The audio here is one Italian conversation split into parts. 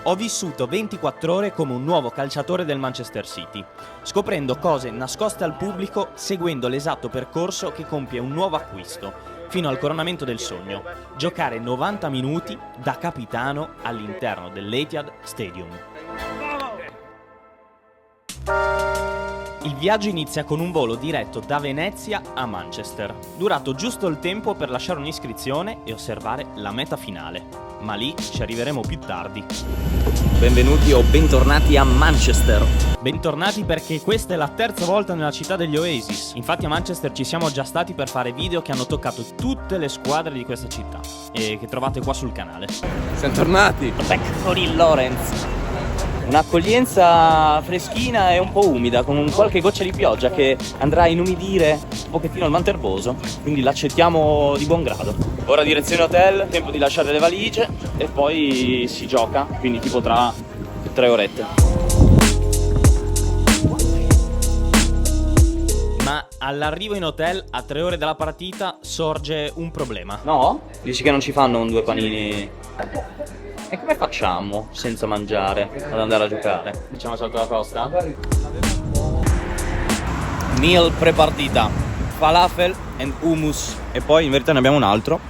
Ho vissuto 24 ore come un nuovo calciatore del Manchester City, scoprendo cose nascoste al pubblico, seguendo l'esatto percorso che compie un nuovo acquisto, fino al coronamento del sogno: giocare 90 minuti da capitano all'interno dell'Etihad Stadium. Il viaggio inizia con un volo diretto da Venezia a Manchester, durato giusto il tempo per lasciare un'iscrizione e osservare la meta finale, ma lì ci arriveremo più tardi. Benvenuti o bentornati a Manchester. Bentornati perché questa è la terza volta nella città degli Oasis. Infatti a Manchester ci siamo già stati per fare video che hanno toccato tutte le squadre di questa città e che trovate qua sul canale. Siamo tornati! Back for il Lawrence. Un'accoglienza freschina e un po' umida, con qualche goccia di pioggia che andrà a inumidire un pochettino il manterboso, quindi l'accettiamo di buon grado. Ora direzione hotel, tempo di lasciare le valigie e poi si gioca, quindi tipo tra 3 orette. Ma all'arrivo in hotel, a 3 ore dalla partita, sorge un problema. No? Dici che non ci fanno un 2 panini? E come facciamo senza mangiare ad andare a giocare? Facciamo salto la costa? Meal pre-partita, falafel and hummus. E poi in verità ne abbiamo un altro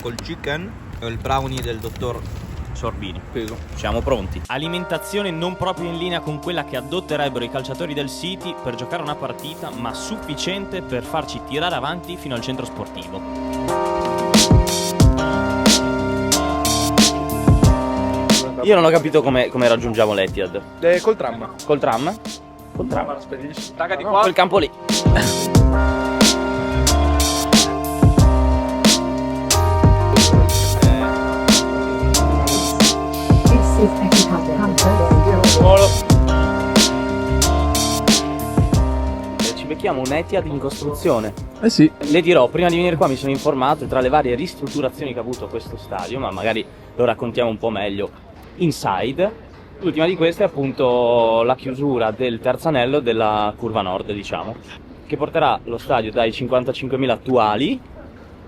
col chicken e il brownie del dottor Sorbini. Siamo pronti. Alimentazione non proprio in linea con quella che adotterebbero i calciatori del City per giocare una partita, ma sufficiente per farci tirare avanti fino al centro sportivo. Io non ho capito come raggiungiamo l'Etihad. Col tram. Col tram? Col tram, staga di No, qua. quel campo lì. Ci becchiamo un Etihad in costruzione. Eh sì. Le dirò, prima di venire qua mi sono informato tra le varie ristrutturazioni che ha avuto questo stadio, ma magari lo raccontiamo un po' meglio inside. L'ultima di queste è appunto la chiusura del terzo anello della curva nord, diciamo, che porterà lo stadio dai 55.000 attuali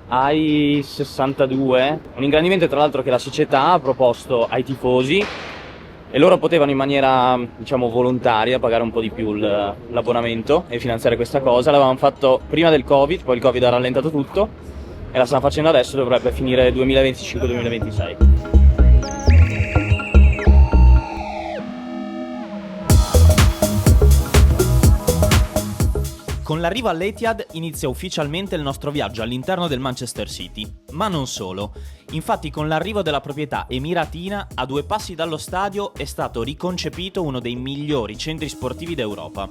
ai 62. Un ingrandimento tra l'altro che la società ha proposto ai tifosi e loro potevano in maniera, diciamo, volontaria pagare un po' di più l'abbonamento e finanziare questa cosa. L'avevamo fatto prima del Covid, poi il Covid ha rallentato tutto e la stiamo facendo adesso, dovrebbe finire 2025-2026. Con l'arrivo all'Etihad inizia ufficialmente il nostro viaggio all'interno del Manchester City, ma non solo. Infatti con l'arrivo della proprietà emiratina, a 2 passi dallo stadio è stato riconcepito uno dei migliori centri sportivi d'Europa,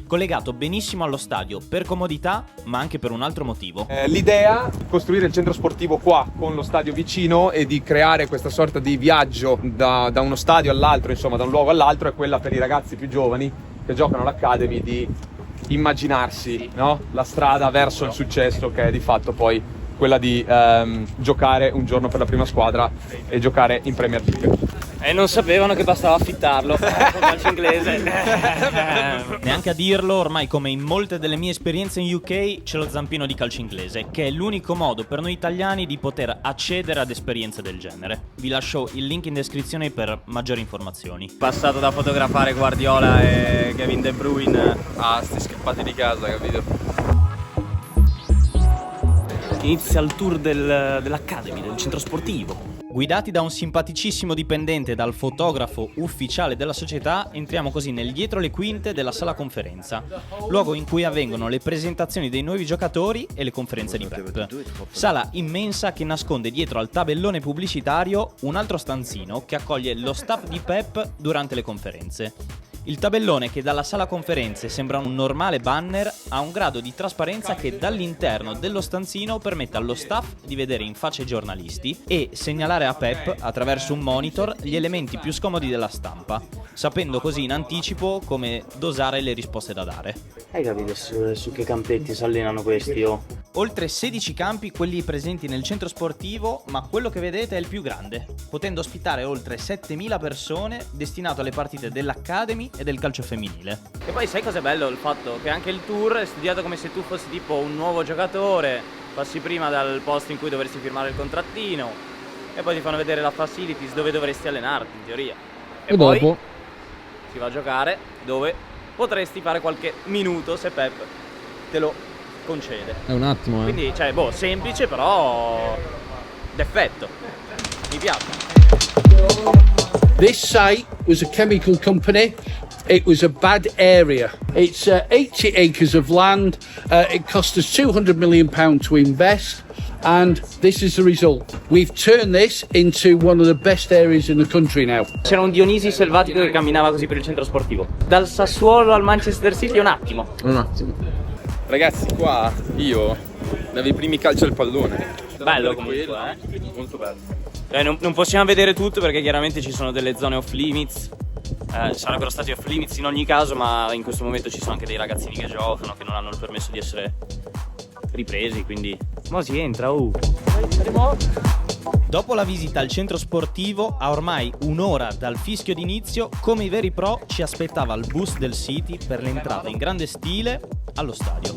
collegato benissimo allo stadio per comodità, ma anche per un altro motivo. L'idea di costruire il centro sportivo qua con lo stadio vicino e di creare questa sorta di viaggio da uno stadio all'altro, insomma da un luogo all'altro, è quella per i ragazzi più giovani che giocano all'Academy di immaginarsi, no? La strada verso il successo, che è di fatto poi quella di giocare un giorno per la prima squadra e giocare in Premier League. E non sapevano che bastava affittarlo con calcio inglese. Neanche a dirlo, ormai come in molte delle mie esperienze in UK c'è lo zampino di calcio inglese, che è l'unico modo per noi italiani di poter accedere ad esperienze del genere. Vi lascio il link in descrizione per maggiori informazioni. Passato da fotografare Guardiola e Kevin De Bruyne Ah, sti scappati di casa, capito? inizia il tour dell'Academy, del centro sportivo. Guidati da un simpaticissimo dipendente e dal fotografo ufficiale della società, entriamo così nel dietro le quinte della sala conferenza, luogo in cui avvengono le presentazioni dei nuovi giocatori e le conferenze di Pep. Sala immensa che nasconde dietro al tabellone pubblicitario un altro stanzino che accoglie lo staff di Pep durante le conferenze. Il tabellone, che dalla sala conferenze sembra un normale banner, ha un grado di trasparenza che dall'interno dello stanzino permette allo staff di vedere in faccia i giornalisti e segnalare a Pep, attraverso un monitor, gli elementi più scomodi della stampa, sapendo così in anticipo come dosare le risposte da dare. Hai capito su che campetti si allenano questi, oh? Oltre 16 campi quelli presenti nel centro sportivo, ma quello che vedete è il più grande, potendo ospitare oltre 7.000 persone, destinato alle partite dell'Academy e del calcio femminile. E poi sai cos'è bello? Il fatto che anche il tour è studiato come se tu fossi tipo un nuovo giocatore, passi prima dal posto in cui dovresti firmare il contrattino, e poi ti fanno vedere la facilities dove dovresti allenarti in teoria. E poi dopo si va a giocare dove potresti fare qualche minuto se Pep te lo concede. è un attimo, Quindi, cioè, boh, semplice però d'effetto. Mi piace. This site was a chemical company. It was a bad area. It's 80 acres of land. It cost us £200 million to invest, and this is the result. We've turned this into one of the best areas in the country now. C'era un Dionisi selvatico che camminava così per il centro sportivo. Dal Sassuolo al Manchester City un attimo. un attimo. Ragazzi, qua io davo i primi calci al pallone. Bello comunque, Molto bello. Non possiamo vedere tutto perché chiaramente ci sono delle zone off limits. Sarebbero stati off limits in ogni caso, ma in questo momento ci sono anche dei ragazzini che giocano che non hanno il permesso di essere ripresi, quindi ma si entra, dopo la visita al centro sportivo, a ormai un'ora dal fischio d'inizio, come i veri pro ci aspettava il bus del City per l'entrata in grande stile allo stadio.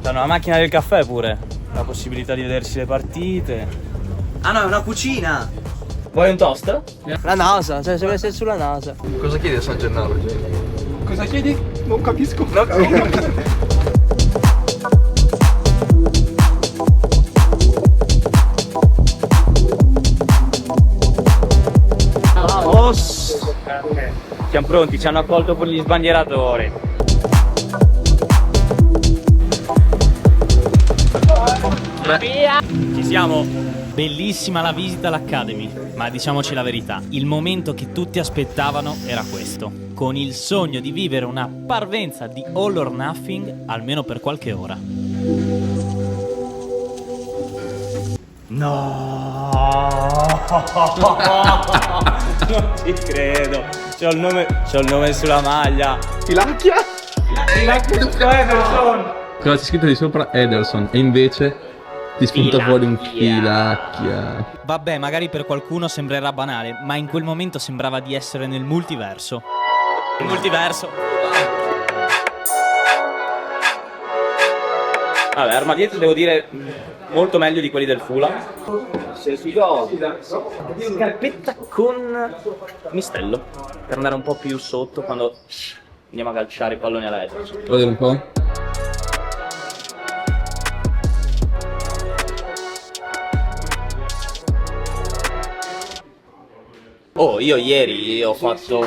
C'hanno la macchina del caffè pure, la possibilità di vedersi le partite. Ah no, è una cucina! Vuoi un toast? La NASA, cioè deve essere sulla NASA. Cosa chiedi a San Gennaro? Cosa chiedi? Non capisco. Vamos! Siamo pronti, ci hanno accolto pure gli sbandieratori. Ci siamo! Bellissima la visita all'Academy, ma diciamoci la verità, il momento che tutti aspettavano era questo, con il sogno di vivere una parvenza di All or Nothing almeno per qualche ora. No! Non ci credo! C'ho il nome sulla maglia! Tilacchia? Ederson! Cosa c'è scritto di sopra? Ederson. E invece ti spunta fuori un Filacchia. Vabbè, magari per qualcuno sembrerà banale, ma in quel momento sembrava di essere nel multiverso. Il multiverso. Vabbè, armadietro devo dire molto meglio di quelli del Fulham. Scarpetta con mistello per andare un po' più sotto quando andiamo a calciare i palloni alla Ederson. Vuoi vedere un po'? Oh, io ieri ho fatto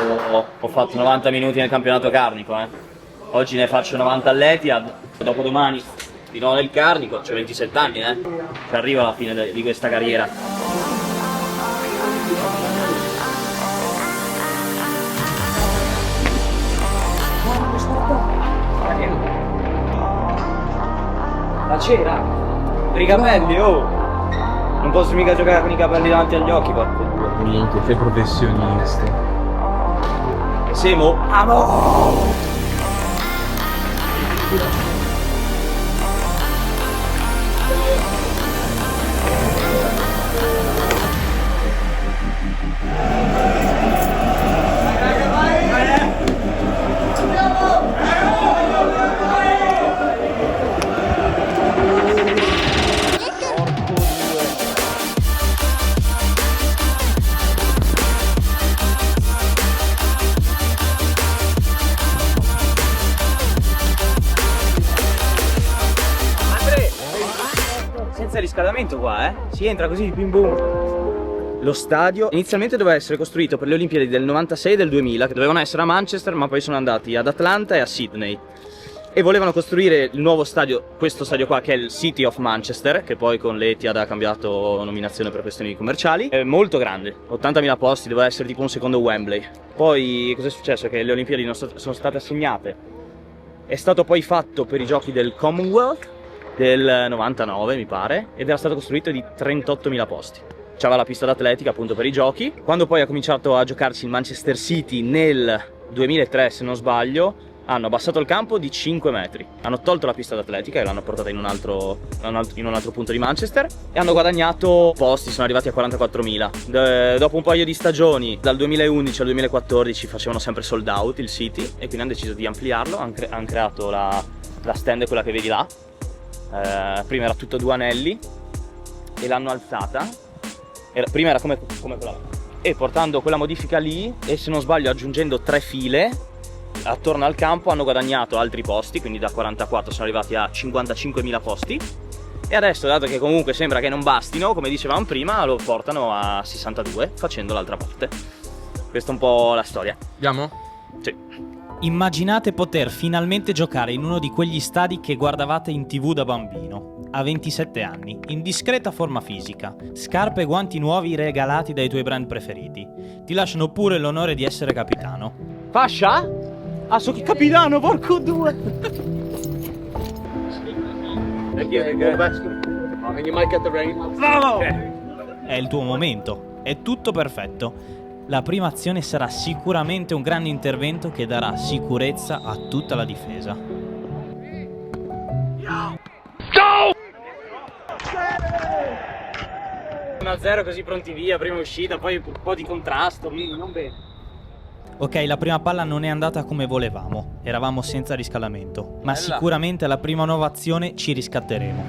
90 minuti nel campionato Carnico, Oggi ne faccio 90 all'Etihad, dopodomani di nuovo nel Carnico, ho 27 anni, Ci arrivo alla fine di questa carriera. La cera! Per i capelli, oh! Non posso mica giocare con i capelli davanti agli occhi, porco. Niente, sei professionista. Semo? Amo! Senza riscaldamento qua, si entra così, bim bum. Lo stadio inizialmente doveva essere costruito per le Olimpiadi del 96 e del 2000, che dovevano essere a Manchester, ma poi sono andati ad Atlanta e a Sydney. E volevano costruire il nuovo stadio, questo stadio qua, che è il City of Manchester, che poi con l'Etihad ha cambiato nominazione per questioni commerciali. È molto grande, 80.000 posti, doveva essere tipo un secondo Wembley. Poi cosa è successo? Che le Olimpiadi non sono state assegnate. È stato poi fatto per i giochi del Commonwealth del 99 mi pare, ed era stato costruito di 38.000 posti. C'aveva la pista d'atletica appunto per i giochi. Quando poi ha cominciato a giocarsi il Manchester City nel 2003 se non sbaglio, hanno abbassato il campo di 5 metri, hanno tolto la pista d'atletica e l'hanno portata in un altro punto di Manchester e hanno guadagnato posti, sono arrivati a 44.000. Dopo un paio di stagioni, dal 2011 al 2014 facevano sempre sold out il City e quindi hanno deciso di ampliarlo, hanno creato la stand, quella che vedi là. Prima era tutto a 2 anelli e l'hanno alzata. Prima era come quella, e portando quella modifica lì, e se non sbaglio aggiungendo 3 file attorno al campo, hanno guadagnato altri posti, quindi da 44 sono arrivati a 55.000 posti. E adesso, dato che comunque sembra che non bastino, come dicevamo prima, lo portano a 62 facendo l'altra parte. Questa è un po' la storia. Andiamo? Sì. Immaginate poter finalmente giocare in uno di quegli stadi che guardavate in TV da bambino, a 27 anni, in discreta forma fisica, scarpe e guanti nuovi regalati dai tuoi brand preferiti. Ti lasciano pure l'onore di essere capitano. Fascia? Ah, so che capitano, porco due! È il tuo momento, è tutto perfetto. La prima azione sarà sicuramente un grande intervento che darà sicurezza a tutta la difesa. 1-0 così pronti via, prima uscita, poi un po' di contrasto, non bene. Ok, la prima palla non è andata come volevamo, eravamo senza riscaldamento, ma sicuramente alla prima nuova azione ci riscatteremo.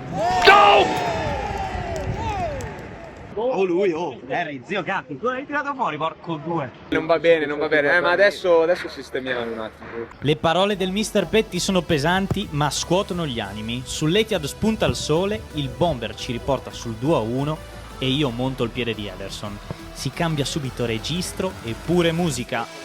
Oh lui, Harry, zio cazzo, tu l'hai tirato fuori, porco due. Non va bene, ma adesso sistemiamo un attimo. Le parole del Mr. Petty sono pesanti ma scuotono gli animi. Sull'Etihad spunta il sole, il bomber ci riporta sul 2-1 e io monto il piede di Ederson. Si cambia subito registro e pure musica.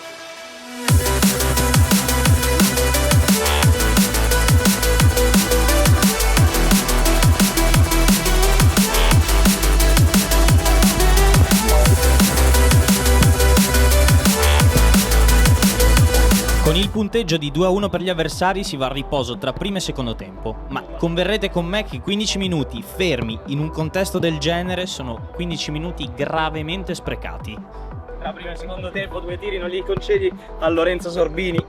Con il punteggio di 2-1 per gli avversari si va al riposo tra primo e secondo tempo, ma converrete con me che 15 minuti fermi in un contesto del genere sono 15 minuti gravemente sprecati. Tra primo e secondo tempo 2 tiri non li concedi a Lorenzo Sorbini.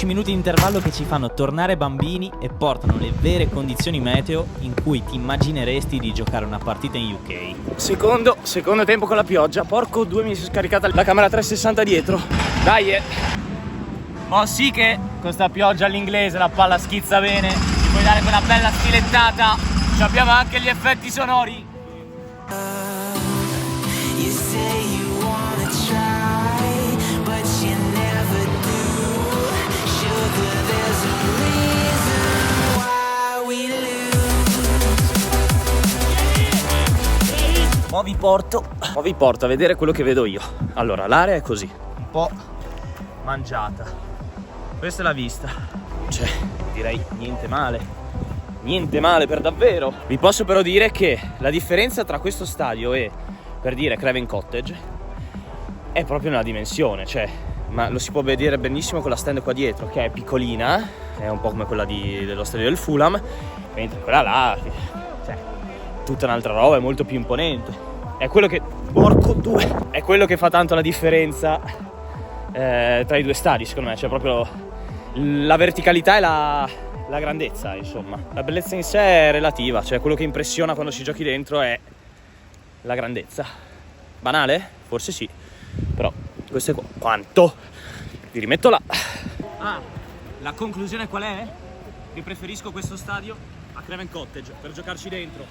Minuti di intervallo che ci fanno tornare bambini e portano le vere condizioni meteo in cui ti immagineresti di giocare una partita in UK. Secondo tempo con la pioggia, porco due, mi si è scaricata la camera 360 dietro. Dai, oh sì che con sta pioggia all'inglese la palla schizza bene, ci puoi dare quella bella stilettata, ci abbiamo anche gli effetti sonori. Mo vi porto a vedere quello che vedo io. Allora, l'area è così, un po' mangiata. Questa è la vista. Cioè, direi niente male per davvero. Vi posso però dire che la differenza tra questo stadio e, per dire, Craven Cottage è proprio una dimensione, cioè, ma lo si può vedere benissimo con la stand qua dietro, che è piccolina, è un po' come quella dello stadio del Fulham, mentre quella là, cioè, tutta un'altra roba, è molto più imponente. È quello che, porco due, è quello che fa tanto la differenza tra i due stadi, secondo me, cioè proprio la verticalità e la grandezza, insomma. La bellezza in sé è relativa, cioè quello che impressiona quando ci giochi dentro è la grandezza. Banale? Forse sì, però questo è quanto. Vi rimetto là. La conclusione qual è? Che preferisco questo stadio a Craven Cottage per giocarci dentro.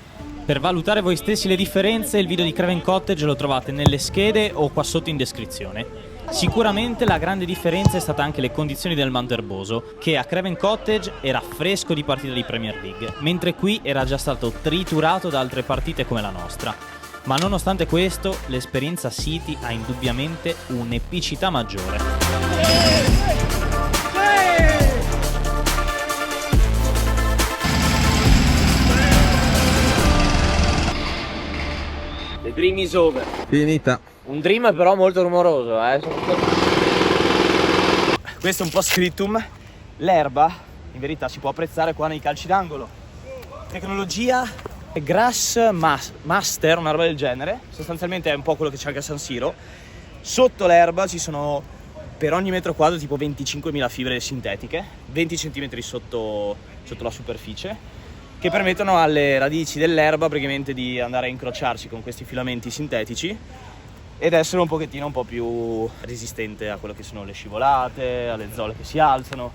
Per valutare voi stessi le differenze, il video di Craven Cottage lo trovate nelle schede o qua sotto in descrizione. Sicuramente la grande differenza è stata anche le condizioni del manto erboso, che a Craven Cottage era fresco di partita di Premier League, mentre qui era già stato triturato da altre partite come la nostra. Ma nonostante questo, l'esperienza City ha indubbiamente un'epicità maggiore. The dream is over. Finita. Un dream però molto rumoroso, Questo è un po' scriptum. L'erba, in verità, si può apprezzare qua nei calci d'angolo. Tecnologia Grass Master, una roba del genere. Sostanzialmente è un po' quello che c'è anche a San Siro. Sotto l'erba ci sono per ogni metro quadro tipo 25.000 fibre sintetiche, 20 cm sotto la superficie, che permettono alle radici dell'erba praticamente di andare a incrociarsi con questi filamenti sintetici ed essere un pochettino un po' più resistente a quello che sono le scivolate, alle zolle che si alzano.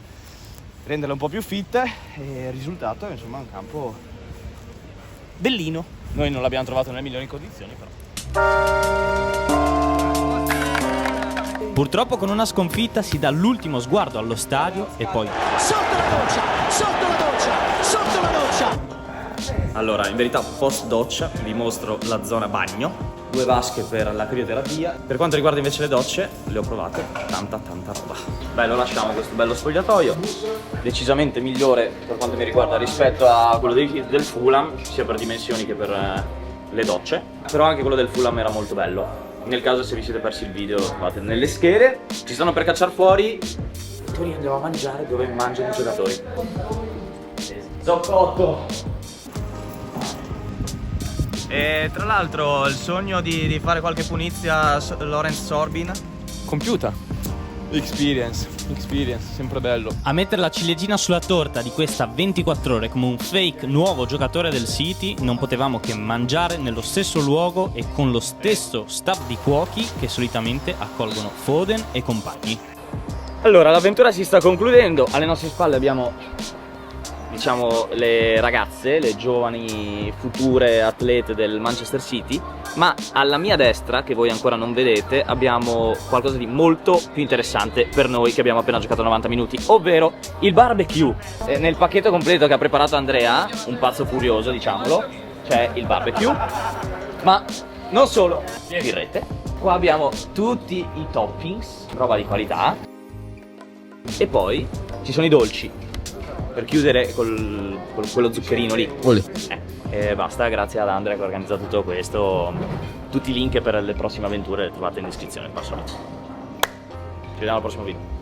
renderle un po' più fitte, e il risultato è insomma un campo bellino. Noi non l'abbiamo trovato nelle migliori condizioni, però. Purtroppo con una sconfitta si dà l'ultimo sguardo allo stadio e poi... Sotto la doccia, sotto la doccia, sotto la doccia. Allora, in verità post doccia vi mostro la zona bagno. 2 vasche per la crioterapia. Per quanto riguarda invece le docce, le ho provate, tanta roba. Beh, lo lasciamo questo bello spogliatoio, decisamente migliore per quanto mi riguarda rispetto a quello del Fulham, sia per dimensioni che per le docce. Però anche quello del Fulham era molto bello. Nel caso, se vi siete persi il video, lo trovate nelle schede. Ci stanno per cacciare fuori. Noi andiamo a mangiare dove mangiano i giocatori. Zoccotto! E tra l'altro il sogno di fare qualche punizia a Lawrence Sorbin Compiuta. Experience, sempre bello. A mettere la ciliegina sulla torta di questa 24 ore come un fake nuovo giocatore del City non potevamo che mangiare nello stesso luogo e con lo stesso staff di cuochi che solitamente accolgono Foden e compagni. Allora, l'avventura si sta concludendo. Alle nostre spalle abbiamo, diciamo, le ragazze, le giovani future atlete del Manchester City, ma alla mia destra, che voi ancora non vedete, abbiamo qualcosa di molto più interessante per noi che abbiamo appena giocato 90 minuti, ovvero il barbecue. Nel pacchetto completo che ha preparato Andrea, un pazzo furioso diciamolo, c'è il barbecue, ma non solo, birrette. Qua abbiamo tutti i toppings, roba di qualità, e poi ci sono i dolci per chiudere con quello zuccherino lì. E basta, grazie ad Andrea che ha organizzato tutto questo. Tutti i link per le prossime avventure le trovate in descrizione qua sotto. Ci vediamo al prossimo video.